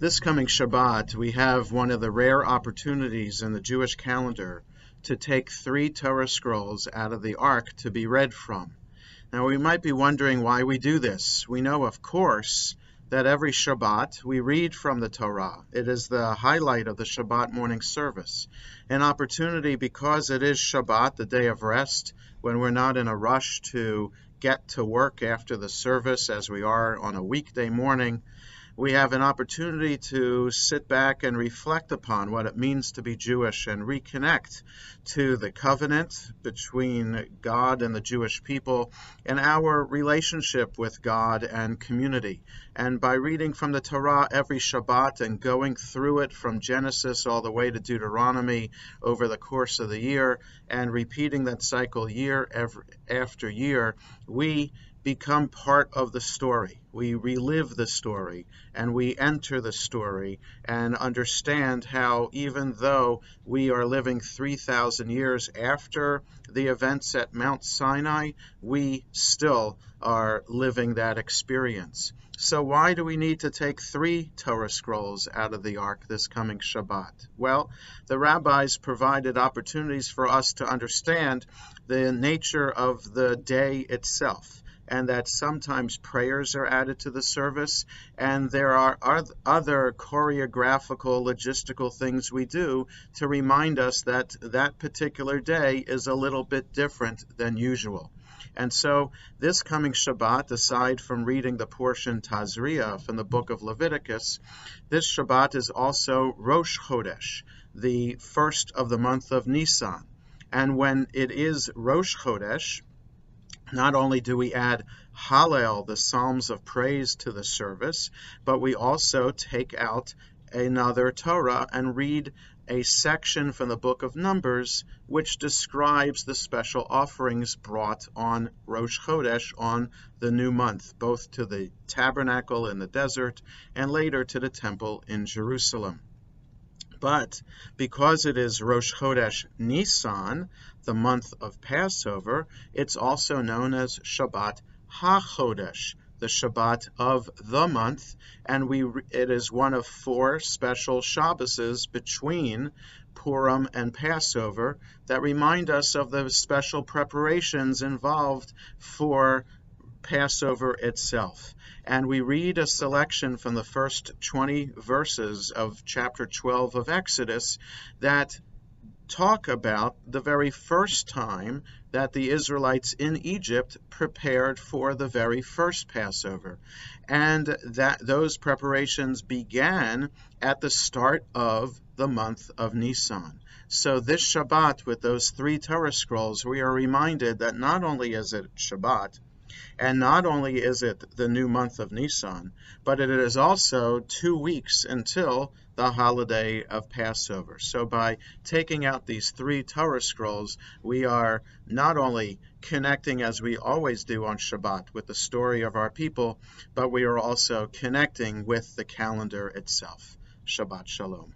This coming Shabbat, we have one of the rare opportunities in the Jewish calendar to take 3 Torah scrolls out of the Ark to be read from. Now, we might be wondering why we do this. We know, of course, that every Shabbat we read from the Torah. It is the highlight of the Shabbat morning service. An opportunity because it is Shabbat, the day of rest, when we're not in a rush to get to work after the service as we are on a weekday morning. We have an opportunity to sit back and reflect upon what it means to be Jewish and reconnect to the covenant between God and the Jewish people and our relationship with God and community. And by reading from the Torah every Shabbat and going through it from Genesis all the way to Deuteronomy over the course of the year and repeating that cycle year after year, we become part of the story. We relive the story and we enter the story and understand how even though we are living 3,000 years after the events at Mount Sinai, we still are living that experience. So why do we need to take 3 Torah scrolls out of the Ark this coming Shabbat? Well, the rabbis provided opportunities for us to understand the nature of the day itself, and that sometimes prayers are added to the service, and there are other choreographical, logistical things we do to remind us that that particular day is a little bit different than usual. And so this coming Shabbat, aside from reading the portion Tazria from the book of Leviticus, this Shabbat is also Rosh Chodesh, the first of the month of Nisan. And when it is Rosh Chodesh, not only do we add Hallel, the Psalms of praise, to the service, but we also take out another Torah and read a section from the book of Numbers which describes the special offerings brought on Rosh Chodesh, on the new month, both to the tabernacle in the desert and later to the temple in Jerusalem. But because it is Rosh Chodesh Nisan, the month of Passover, it's also known as Shabbat HaChodesh, the Shabbat of the month, and it is one of 4 special Shabboses between Purim and Passover that remind us of the special preparations involved for Passover itself. And we read a selection from the first 20 verses of chapter 12 of Exodus that talk about the very first time that the Israelites in Egypt prepared for the very first Passover, and that those preparations began at the start of the month of Nisan. So this Shabbat, with those 3 Torah scrolls, we are reminded that not only is it Shabbat, and not only is it the new month of Nisan, but it is also 2 weeks until the holiday of Passover. So by taking out these 3 Torah scrolls, we are not only connecting, as we always do on Shabbat, with the story of our people, but we are also connecting with the calendar itself. Shabbat Shalom.